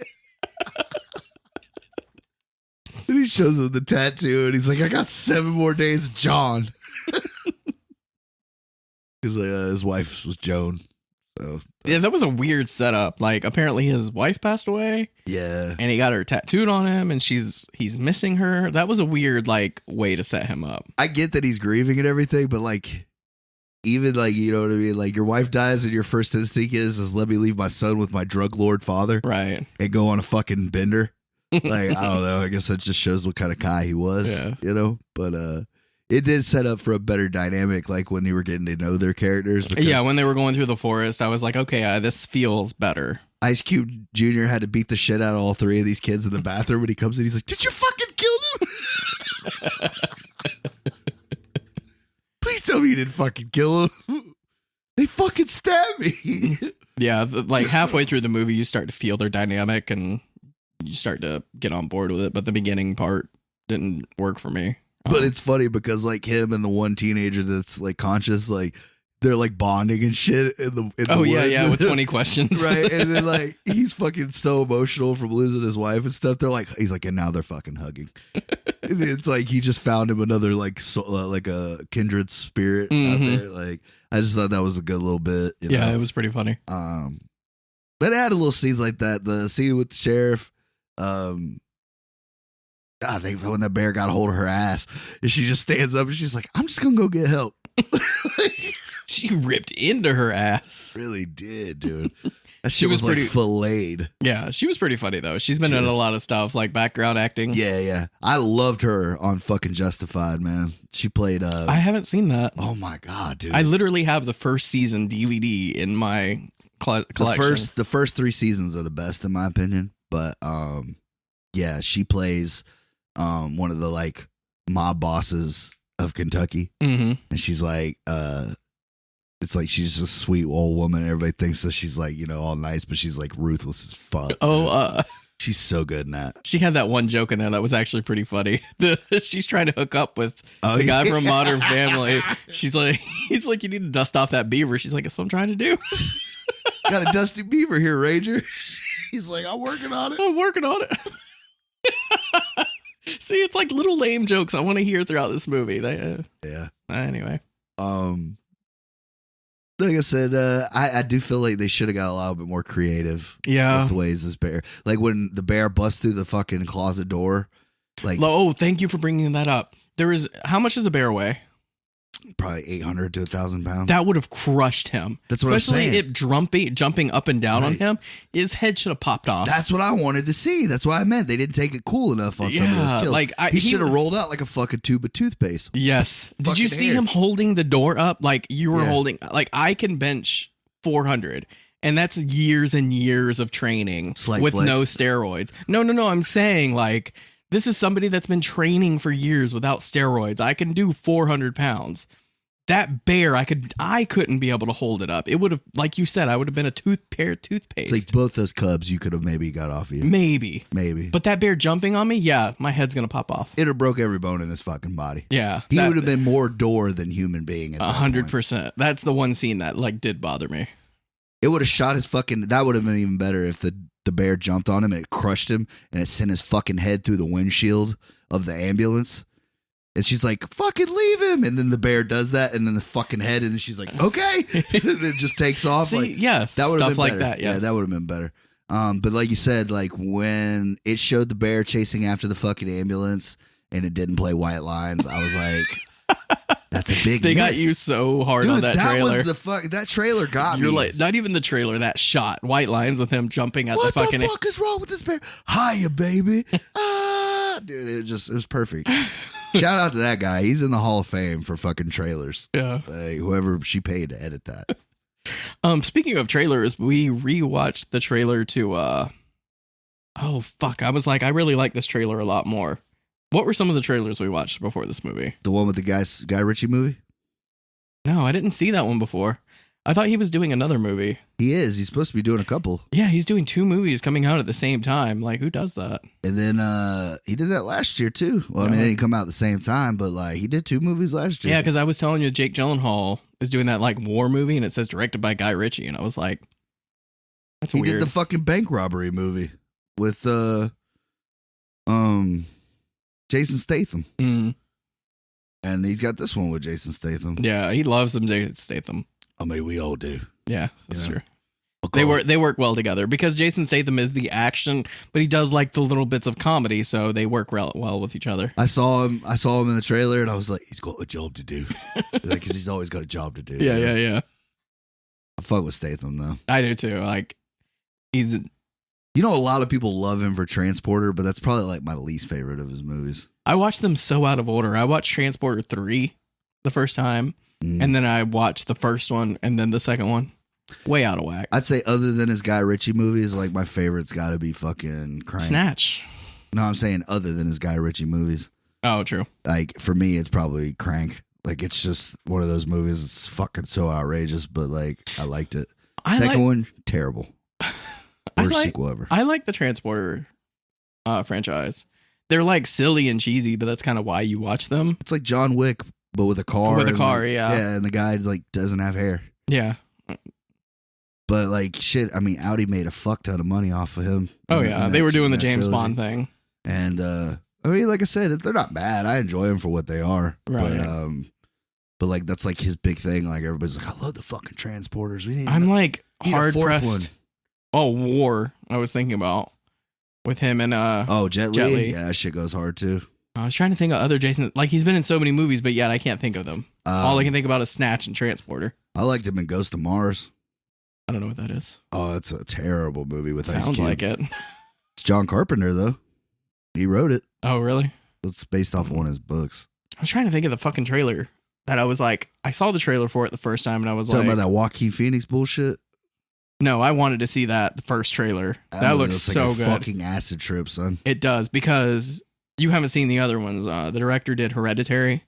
And he shows him the tattoo and he's like, I got 7 more days of John. Because his wife was Joan. So Yeah, that was a weird setup. Like apparently his wife passed away yeah. and he got her tattooed on him and he's missing her. That was a weird like way to set him up. I get that he's grieving and everything, but like even like, you know what I mean? Like your wife dies and your first instinct is let me leave my son with my drug lord father Right. and go on a fucking bender. Like, I don't know. I guess that just shows what kind of guy he was, Yeah. you know? But it did set up for a better dynamic, like when you were getting to know their characters. Because Yeah, when they were going through the forest, I was like, okay, this feels better. Ice Cube Jr. had to beat the shit out of all 3 of these kids in the bathroom when he comes in. He's like, did you fucking kill them? Please tell me you didn't fucking kill them. They fucking stabbed me. Yeah, like halfway through the movie, you start to feel their dynamic and you start to get on board with it. But the beginning part didn't work for me. But it's funny because like him and the one teenager that's like conscious, like they're like bonding and shit in the yeah, woods. with 20 questions. Right. And then like he's fucking so emotional from losing his wife and stuff. They're like, he's like, and now they're fucking hugging. And it's like he just found him another like like a kindred spirit out there. Like I just thought that was a good little bit. You know? It was pretty funny. But it had a little scenes like that. The scene with the sheriff. God, when that bear got a hold of her ass and she just stands up and she's like, I'm just gonna go get help. She ripped into her ass. Really did, dude. That shit was was like pretty- filleted. Yeah, she was pretty funny though. She's been She in was. a lot of stuff like background acting. Yeah. I loved her on fucking Justified, man. She played I haven't seen that. oh my god, dude. I literally have the first season DVD in my collection. the first 3 seasons are the best in my opinion. But yeah, she plays one of the like mob bosses of Kentucky. Mm-hmm. And she's like It's like she's a sweet old woman. Everybody thinks that she's like, all nice, but she's like ruthless as fuck. Oh, she's so good in that. she had that one joke in there that was actually pretty funny. She's trying to hook up with the guy from Modern Family. He's like, you need to dust off that beaver. She's like, that's what I'm trying to do. Got a dusty beaver here, Ranger. He's like, I'm working on it. I'm working on it. See, it's like little lame jokes I want to hear throughout this movie. Yeah. Anyway. Like I said, I do feel like they should have got a little bit more creative. Yeah. With the ways this bear, like when the bear busts through the fucking closet door, like thank you for bringing that up. How much does a bear weigh? probably 800 to 1,000 pounds. That would have crushed him. That's what Especially I'm saying. it jumping up and down on Right. him. His head should have popped off. That's what I wanted to see. That's what I meant. They didn't take it cool enough on some of those kills. like, he should have rolled out like a fucking tube of toothpaste. Yes. Did you Fucking see hair. him holding the door up? Like you were Yeah. holding, like I can bench 400 and that's years and years of training Slight with flex. no steroids. No. I'm saying like this is somebody that's been training for years without steroids. I can do 400 pounds. That bear, I couldn't be able to hold it up. It would have, like you said, I would have been a pair of toothpaste. It's like both those cubs you could have maybe got off of you. Maybe. But But that bear jumping on me, yeah, my head's going to pop off. it would have broke every bone in his fucking body. Yeah. He would have been more door than human being at that point. 100%. That's the one scene that like did bother me. It would have shot his fucking. That would have been even better if the bear jumped on him and it crushed him and it sent his fucking head through the windshield of the ambulance. And she's like, fucking leave him. And then the bear does that and then the fucking head. And she's like, okay. And it just takes off. See, like, yeah, that would have stuff been like better. that. Yes. Yeah, that would have been better. But like you said, like when it showed the bear chasing after the fucking ambulance and it didn't play White Lines, I was like, that's a big They got miss. you so hard Dude, on that trailer. was the fuck. That trailer got You're me. like, not even the trailer, that shot. White Lines with him jumping at What the fucking. the fuck is wrong with this bear? Hiya, baby. Dude, it was perfect. Shout out to that guy. He's in the Hall of Fame for fucking trailers. Yeah. Whoever she paid to edit that. Speaking of trailers, we rewatched the trailer to oh fuck. I was like, I really like this trailer a lot more. What were some of the trailers we watched before this movie? The one with the Guy Ritchie movie? No, I didn't see that one before. I thought he was doing another movie. He is. He's supposed to be doing a couple. Yeah, he's doing 2 movies coming out at the same time. Like, who does that? And then he did that last year too. Well, I mean, Yeah. they didn't come out at the same time, but like he did 2 movies last year. Yeah, because I was telling you Jake Gyllenhaal is doing that like war movie and it says directed by Guy Ritchie. And I was like, that's he weird. did the fucking bank robbery movie with Jason Statham. Mm, And he's got this one with Jason Statham. yeah, he loves him, Jason Statham. I mean, we all do. Yeah, that's Yeah. true. They work well together because Jason Statham is the action, but he does like the little bits of comedy, so they work well with each other. I saw him in the trailer, and I was like, he's got a job to do, because he's always got a job to do. Yeah. I fuck with Statham though. I do too. Like, he's You know, a lot of people love him for Transporter, but that's probably like my least favorite of his movies. I watched them so out of order. I watched Transporter 3 the first time, and then I watched the first one and then the second one. Way out of whack. I'd say other than his Guy Ritchie movies, like my favorite's got to be fucking Crank. Snatch. No, I'm saying other than his Guy Ritchie movies. Oh, true. Like for me, it's probably Crank. Like it's just one of those movies. It's fucking so outrageous, but like I liked it. Second one, terrible. Worst sequel ever. I like the Transporter franchise. They're like silly and cheesy, but that's kind of why you watch them. It's like John Wick, but with a car. With a and, car, like, yeah. Yeah, and the guy like doesn't have hair. Yeah. But like shit, I mean, Audi made a fuck ton of money off of him. Oh in yeah, that- they were doing the in that James trilogy. Bond thing. And I mean, like I said, they're not bad. I enjoy them for what they are. Right. But like that's like his big thing. Like everybody's like, I love the fucking Transporters. We need. I'm like need a hard fourth pressed. one. Oh, War. I was thinking about with him and Oh, Jet Li. Jet Li. Yeah, that shit goes hard too. I was trying to think of other Jason. Like he's been in so many movies, but yet I can't think of them. All I can think about is Snatch and Transporter. I liked him in Ghost of Mars. I don't know what that is. Oh, it's a terrible movie with Ice Sounds Cube. like it. It's John Carpenter though. He wrote it. Oh, really? It's based off one of his books. I was trying to think of the fucking trailer that I was like, I saw the trailer for it the first time and I was Talking like, about that Joaquin Phoenix bullshit. no, I wanted to see that the first trailer. That movie looks like so a good. fucking acid trip, son. It does because you haven't seen the other ones. The director did Hereditary,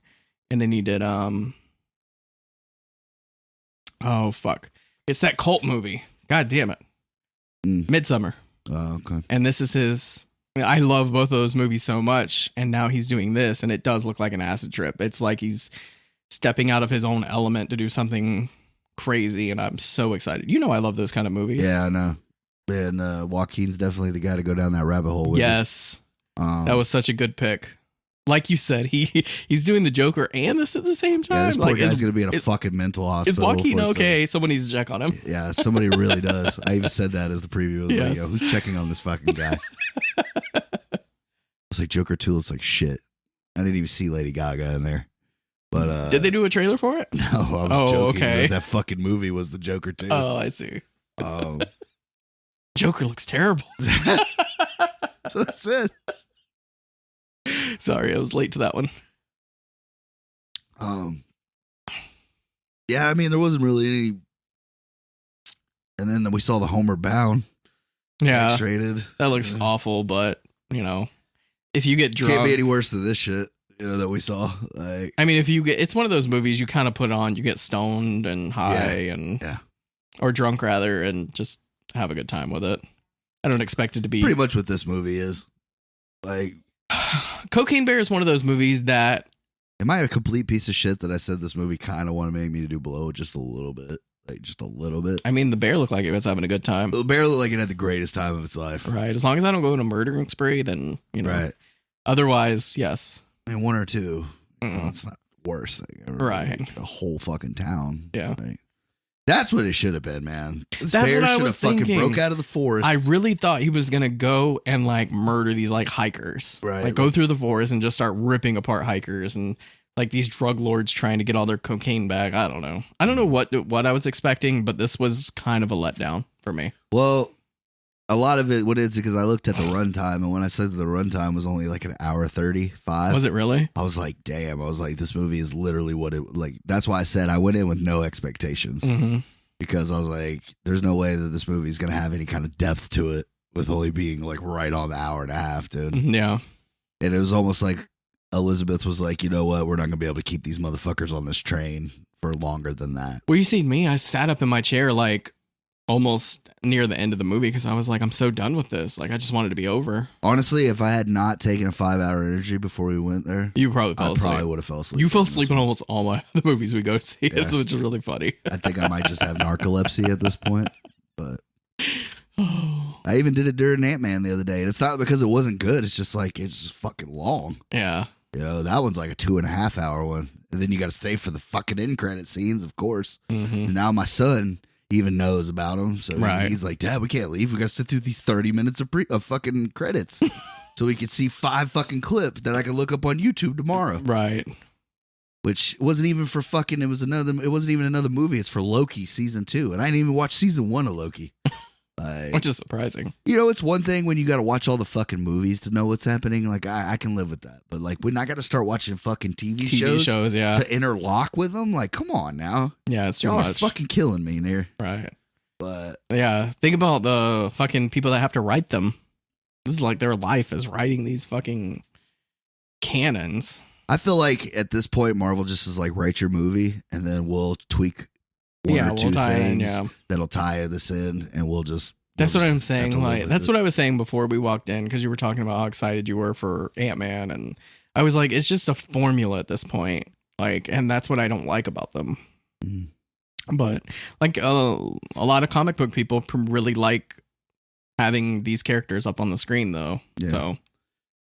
and then he did Oh, fuck. It's that cult movie. God damn it. Midsummer. Oh, okay. And this is his. I love both of those movies so much. And now he's doing this, and it does look like an acid trip. It's like he's stepping out of his own element to do something crazy. And I'm so excited. You know, I love those kind of movies. Yeah, I know. And Joaquin's definitely the guy to go down that rabbit hole with. Yes. That was such a good pick. Like you said, he's doing the Joker and this at the same time. Yeah, this poor like, guy's going to be in a fucking mental hospital. Is Joaquin okay? Someone needs to check on him. Yeah, somebody really does. I even said that as the preview. I was like, yo, who's checking on this fucking guy? I was like, Joker 2 looks like shit. I didn't even see Lady Gaga in there. But did they do a trailer for it? No, I was joking. Okay. That fucking movie was the Joker 2. Oh, I see. Joker looks terrible. That's what I said. Sorry, I was late to that one. Yeah, I mean, there wasn't really any. And then we saw the Homer Bound. Yeah, X-rated. That looks awful, but you know, if you get drunk, can't be any worse than this shit. You know that we saw. Like, I mean, if you get, it's one of those movies you kind of put on, you get stoned and high or drunk rather, and just have a good time with it. I don't expect it to be pretty much what this movie is. Like, Cocaine Bear is one of those movies that. Am I a complete piece of shit that I said this movie kind of wanted to make me to do blow just a little bit? Like, just a little bit. I mean, the bear looked like it was having a good time. The bear looked like it had the greatest time of its life. Right. As long as I don't go on a murdering spree, then, you know. Right. Otherwise, yes. I mean, one or two. Well, it's not the worst thing ever. Right. Like, a whole fucking town. Yeah. Like, that's what it should have been, man. This That's bear what I should was have fucking thinking. broke out of the forest. I really thought he was going to go and, like, murder these, like, hikers. Right. Like, go through the forest and just start ripping apart hikers and, like, these drug lords trying to get all their cocaine back. I don't know. I don't know what I was expecting, but this was kind of a letdown for me. Well, a lot of it, what is it? Because I looked at the runtime, and when I said the runtime was only like an hour 35. Was it really? I was like, damn. I was like, this movie is literally what it, like, that's why I said I went in with no expectations. Mm-hmm. Because I was like, there's no way that this movie is going to have any kind of depth to it with only being like right on the hour and a half, dude. Yeah. And it was almost like Elizabeth was like, you know what? We're not going to be able to keep these motherfuckers on this train for longer than that. Well, you see me, I sat up in my chair like almost near the end of the movie because I was like, I'm so done with this. Like, I just wanted to be over. Honestly, if I had not taken a 5-hour energy before we went there, you probably fell asleep. I probably would have fell asleep. You fell asleep in almost all the movies we go see, Yeah. which is really funny. I think I might just have narcolepsy at this point, but I even did it during Ant-Man the other day, and it's not because it wasn't good. It's just like, it's just fucking long. Yeah. You know, that one's like a 2.5 hour one. And then you got to stay for the fucking end credit scenes, of course. Mm-hmm. And now my son even knows about them. So he's like, Dad, we can't leave. We got to sit through these 30 minutes of fucking credits so we could see 5 fucking clips that I can look up on YouTube tomorrow. Right. Which wasn't even for fucking, it wasn't even another movie. It's for Loki season 2. And I didn't even watch season 1 of Loki. Which is surprising. You know, it's one thing when you got to watch all the fucking movies to know what's happening. Like, I can live with that. But, like, when I got to start watching fucking TV shows yeah. to interlock with them, like, come on now. Yeah, it's too Y'all much. are fucking killing me there. Right. But, yeah, think about the fucking people that have to write them. This is like their life is writing these fucking canons. I feel like at this point, Marvel just is like, write your movie, and then we'll tweak one or two things that'll tie this in, and we'll just. That's what I'm saying. Like, that's what I was saying before we walked in, because you were talking about how excited you were for Ant-Man, and I was like, it's just a formula at this point. Like, and that's what I don't like about them. Mm-hmm. But like a lot of comic book people really like having these characters up on the screen, though. Yeah. So,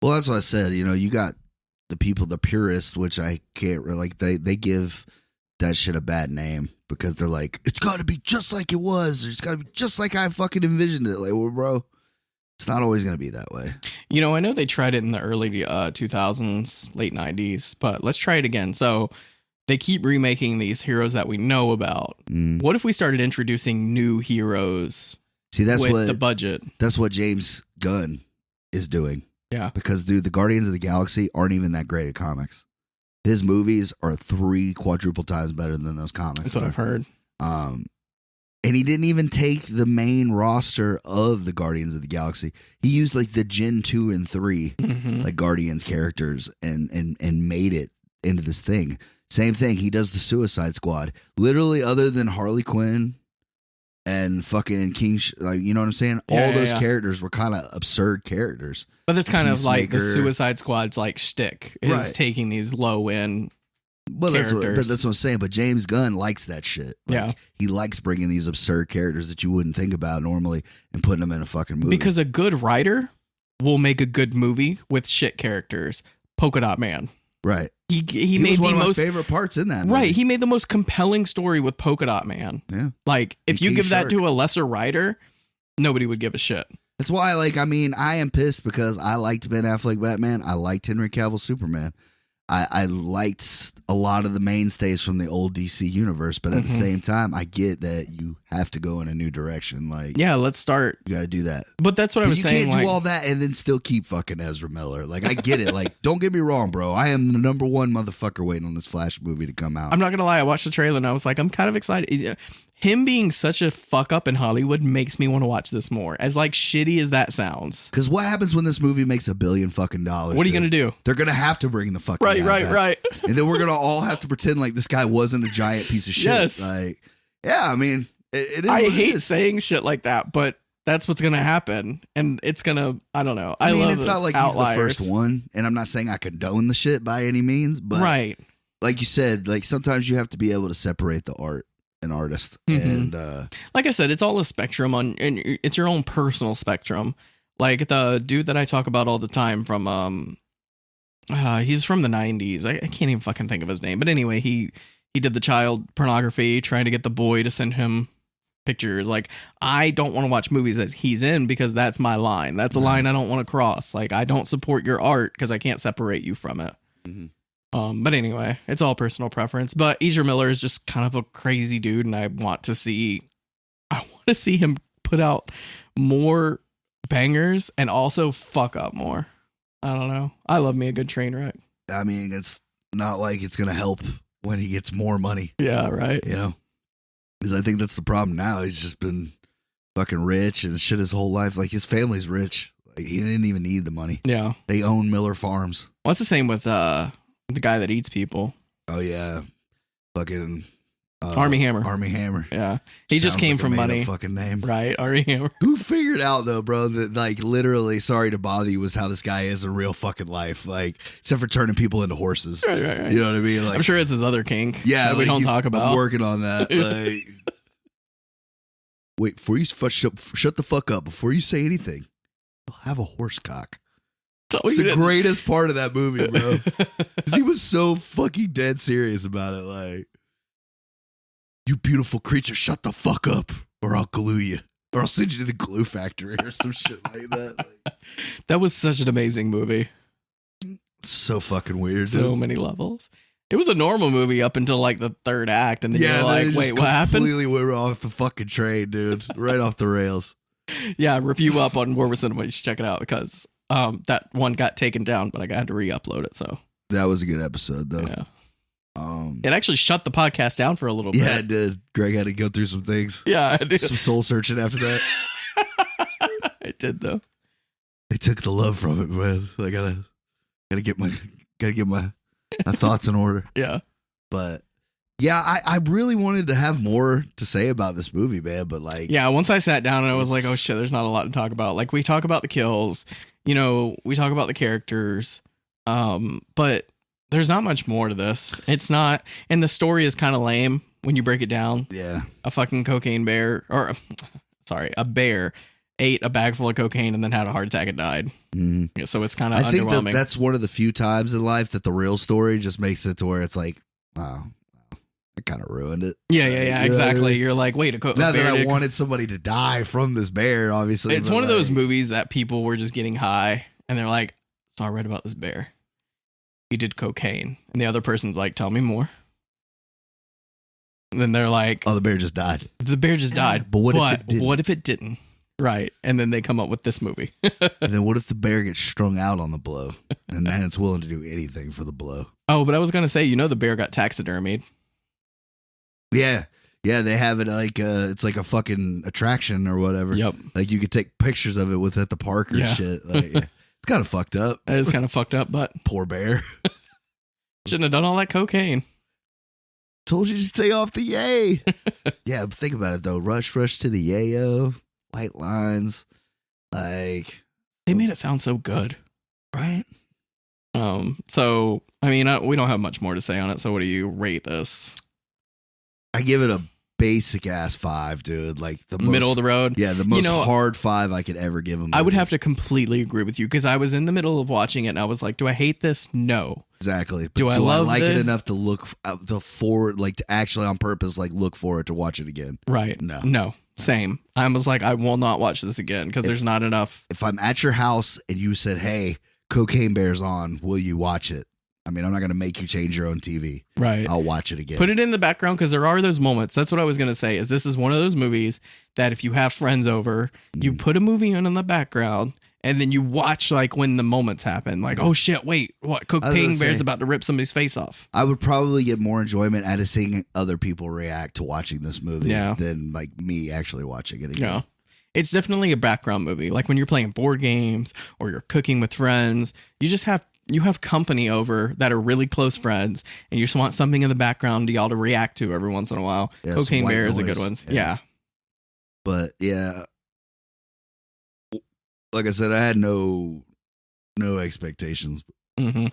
well, that's what I said. You know, you got the people, the purists, which I can't really like. They give that shit a bad name because they're like, it's got to be just like it was. It's got to be just like I fucking envisioned it. Like, well, bro, it's not always going to be that way. You know, I know they tried it in the early 2000s, late 90s, but let's try it again. So they keep remaking these heroes that we know about. What if we started introducing new heroes? See, that's with what the budget. That's what James Gunn is doing. Yeah. Because, dude, the Guardians of the Galaxy aren't even that great at comics. His movies are 3 quadruple times better than those comics. That's what I've heard. And he didn't even take the main roster of the Guardians of the Galaxy. He used like the Gen 2 and 3 like Guardians characters and made it into this thing. Same thing. He does the Suicide Squad. Literally, other than Harley Quinn and fucking King, like, you know what I'm saying? Yeah, All those yeah. characters were kind of absurd characters. But that's kind of like the Peacemaker. Suicide Squad's like shtick is Right. taking these low end. Well, that's what Characters. I'm saying. But James Gunn likes that shit. Like, Yeah. he likes bringing these absurd characters that you wouldn't think about normally and putting them in a fucking movie. Because a good writer will make a good movie with shit characters. Polka Dot Man. right, He made was one the of most my favorite parts in that. right. movie. He made the most compelling story with Polka Dot Man. Yeah. Like if And you King give that Shark. to a lesser writer, nobody would give a shit. That's why, like, I mean, I am pissed because I liked Ben Affleck Batman. I liked Henry Cavill Superman. I liked a lot of the mainstays from the old DC universe, but at the Mhm. same time, I get that you have to go in a new direction. Like, Yeah, let's start. you got to do that. But that's what I But was you saying. can't Like, do all that and then still keep fucking Ezra Miller. Like, I get it. Like, don't get me wrong, bro. I am the number one motherfucker waiting on this Flash movie to come out. I'm not gonna lie. I watched the trailer and I was like, I'm kind of excited. Him being such a fuck up in Hollywood makes me want to watch this more. As like shitty as that sounds. Because what happens when this movie makes $1 billion fucking dollars? What are you dude? gonna do? They're gonna have to bring the fucking Right, guy right, back. right. And then we're gonna all have to pretend like this guy wasn't a giant piece of shit. Yes. Like, yeah, I mean, it is. I what it hate is. saying shit like that, but that's what's gonna happen, and it's gonna. I don't know. I mean, love it's not those like outliers. he's the first one, and I'm not saying I condone the shit by any means, but Right. like you said, like sometimes you have to be able to separate the art and artist, Mhm. and Like I said, it's all a spectrum on, and it's your own personal spectrum. Like the dude that I talk about all the time from he's from the 90s. I can't even fucking think of his name. But anyway, he did the child pornography, trying to get the boy to send him pictures. Like, I don't want to watch movies that he's in because that's my line. That's a Right. line I don't want to cross. Like, I don't support your art because I can't separate you from it. Mhm. But anyway, it's all personal preference. But Ezra Miller is just kind of a crazy dude, and I want to see him put out more bangers and also fuck up more. I don't know. I love me a good train wreck. I mean, it's not like it's gonna help when he gets more money, Yeah, right. you know? Because I think that's the problem now. He's just been fucking rich and shit his whole life. Like, his family's rich. Like, he didn't even need the money. Yeah. They own Miller Farms. Well, it's the same with the guy that eats people. Oh yeah, fucking Army Hammer. Army Hammer. Yeah. He just Sounds came like a from made-up money. Fucking name. Right. Army Hammer. Who figured out though, bro, that like literally, sorry to bother you, was how this guy is in real fucking life. Like, except for turning people into horses. Right, right, right. You know what I mean? Like, I'm sure it's his other kink. yeah, that we but don't he's- talk about. I'm working on that. Like, wait, before you shut the fuck up. Before you say anything, I'll have a horse cock. Tell me It's you the didn't. greatest part of that movie, bro. 'Cause he was so fucking dead serious about it. Like, you beautiful creature, shut the fuck up, or I'll glue you, or I'll send you to the glue factory, or some shit like that. Like, That was such an amazing movie. so fucking weird. So dude. many levels. It was a normal movie up until like the third act, and then Yeah, you're like, they wait, just what happened? completely went off the fucking train, dude. Right off the rails. Yeah, review up on War Cinema. You should check it out because that one got taken down, but I had to re-upload it. So That was a good episode, though. yeah, Um, it actually shut the podcast down for a little yeah, bit. it did. Greg had to go through some things, Yeah, I did. some soul searching after that. I did though. They took the love from it, man. I gotta get my thoughts in order. Yeah, But yeah, I really wanted to have more to say about this movie, man. But like, yeah. Once I sat down and I was like, It's- oh shit, there's not a lot to talk about. Like we talk about the kills, we talk about the characters, but there's not much more to this. It's not, and the story is kind of lame when you break it down. yeah, A fucking cocaine bear, or sorry, a bear ate a bag full of cocaine and then had a heart attack and died. Mhm. Yeah, so it's kind of I think underwhelming. that's one of the few times in life that the real story just makes it to where it's like, wow, I kind of ruined it. yeah, You know what I exactly. mean? You're like, wait, a Not bear that I did- wanted somebody to die from this bear, obviously. It's but one of those like, movies that people were just getting high and they're like, so I read about this bear. He did cocaine. And the other person's like, tell me more. And then they're like, Oh, the bear just died. the bear just died. But what if it didn't? What if it didn't? Right. And then they come up with this movie. And then what if the bear gets strung out on the blow, and then it's willing to do anything for the blow? Oh, but I was going to say, the bear got taxidermied. Yeah, yeah, they have it like it's like a fucking attraction or whatever. Yep. Like you could take pictures of it with at the park or Yeah. shit. Like, yeah. It's kind of fucked up. That is kind of fucked up, but Poor bear. Shouldn't have done all that cocaine. Told you to stay off the yay. Yeah, but think about it though. Rush to the yayo. White lines. Like, They made it sound so good. right? So I mean, we don't have much more to say on it. So what do you rate this? I give it a basic ass 5, dude. Like the Middle of the road. Yeah, the most hard 5 I could ever give him. I would have to completely agree with you because I was in the middle of watching it and I was like, do I hate this? No. Exactly. But Do I love like it it? enough to look forward, like to actually on purpose, like look forward to watch it again? Right. No. Same. I was like, I will not watch this again because there's not enough. If I'm at your house and you said, "Hey, Cocaine Bear's on," will you watch it? I mean, I'm not going to make you change your own TV. Right. I'll watch it again. Put it in the background because there are those moments. That's what I was going to say is this is one of those movies that if you have friends over, you put a movie in the background and then you watch like when the moments happen. Like, oh shit, wait, what? Cocaine Bear's about to rip somebody's face off. I would probably get more enjoyment out of seeing other people react to watching this movie than like me actually watching it again. Yeah. It's definitely a background movie. Like when you're playing board games or you're cooking with friends, you have company over that are really close friends and you just want something in the background to y'all to react to every once in a while. Yeah, Cocaine Bear is a noise. good one. Yeah. But yeah, like I said, I had no expectations. Mm-hmm.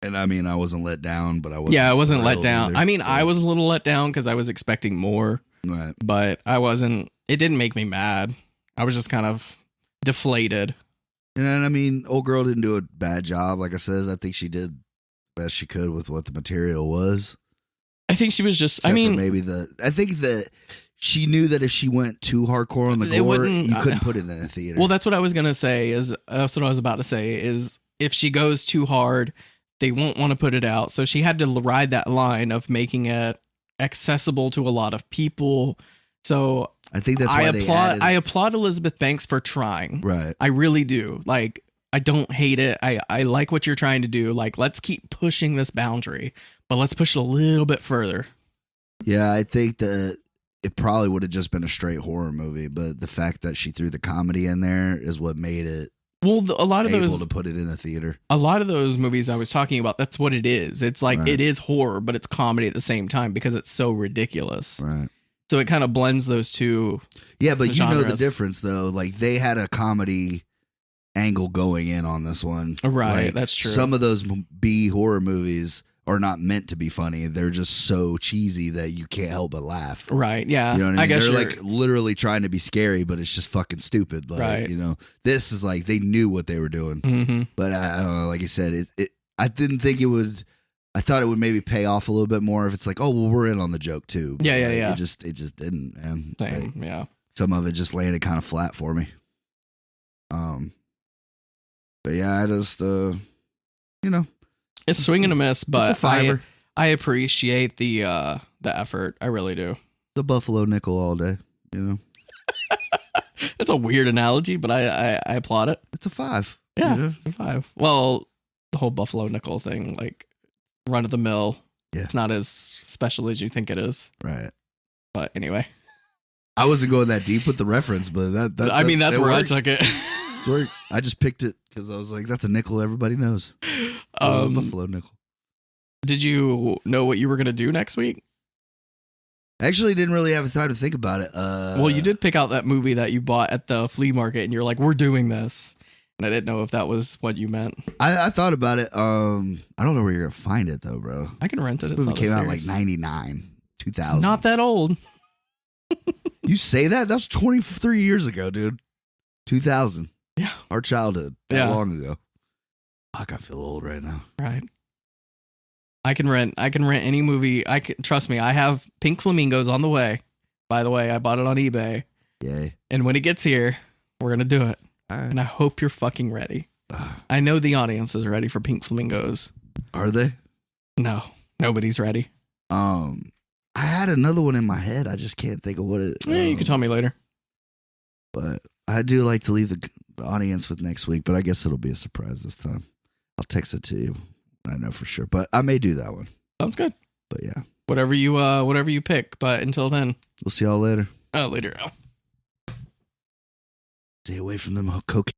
And I mean, I wasn't let down, but I wasn't. Yeah, I wasn't let thrilled down. either, I mean, so. I was a little let down because I was expecting more, Right. but I wasn't. It didn't make me mad. I was just kind of deflated. And I mean, old girl didn't do a bad job. Like I said, I think she did the best she could with what the material was. I think she was just. Except I mean, for maybe I think that she knew that if she went too hardcore on the They gore, wouldn't- you couldn't put it in the theater. well, that's what I was gonna say. That's what I was about to say. Is if she goes too hard, they won't want to put it out. So she had to ride that line of making it accessible to a lot of people. So I think that's why I applaud Elizabeth Banks for trying. Right. I really do. Like, I don't hate it. I like what you're trying to do. Like, let's keep pushing this boundary, but let's push it a little bit further. Yeah, I think that it probably would have just been a straight horror movie, but the fact that she threw the comedy in there is what made it Well, a lot of able those to put it in the theater. a lot of those movies I was talking about, that's what it is. It's like Right. it is horror, but it's comedy at the same time because it's so ridiculous. Right. So it kind of blends those two. Yeah, but you know the genres. difference though. Like they had a comedy angle going in on this one. Right, Like, that's true. Some of those B horror movies are not meant to be funny. They're just so cheesy that you can't help but laugh. Right. Yeah. You know what I mean? guess They're you're- like literally trying to be scary, but it's just fucking stupid. Like, Right. you know, this is like they knew what they were doing. Mhm. But I don't know, like you said, I didn't think it would. I thought it would maybe pay off a little bit more if it's like, oh well, we're in on the joke too. But Yeah, yeah, like, yeah. It just didn't, man. Same. Like, Yeah. some of it just landed kind of flat for me. But yeah, I just you know, It's swing and a miss, but it's a fiver. I appreciate the effort. I really do. The buffalo nickel all day. You know, It's a weird analogy, but I applaud it. it's a 5. Yeah, you know? it's a 5. Well, the whole Buffalo Nickel thing, like run of the mill. Yeah. It's not as special as you think it is. Right. But anyway, I wasn't going that deep with the reference, but that's that's it where works. I took it. It's where I just picked it because I was like, that's a nickel everybody knows. Buffalo nickel. Did you know what you were gonna do next week? Actually, didn't really have time to think about it. Well, you did pick out that movie that you bought at the flea market, and you're like, "We're doing this," and I didn't know if that was what you meant. I thought about it. I don't know where you're gonna find it though, bro. I can rent it. This It's movie not came that out in like serious. 99, 2000. It's not that old. You say that? That was 23 years ago, dude. 2000. Yeah. Our childhood. That Yeah. long ago. Fuck, I feel old right now. Right. I can rent any movie. Trust me, I have Pink Flamingos on the way. By the way, I bought it on eBay. Yay. And when it gets here, we're gonna do it. All right. And I hope you're fucking ready. I know the audience is ready for Pink Flamingos. Are they? No, nobody's ready. I had another one in my head. I just can't think of what it. Yeah, you can tell me later. But I do like to leave the audience with next week, but I guess it'll be a surprise this time. I'll text it to you. I know for sure, but I may do that one. Sounds good. But yeah, Whatever you pick. But until then, we'll see y'all later. later. Stay away from them cocaine.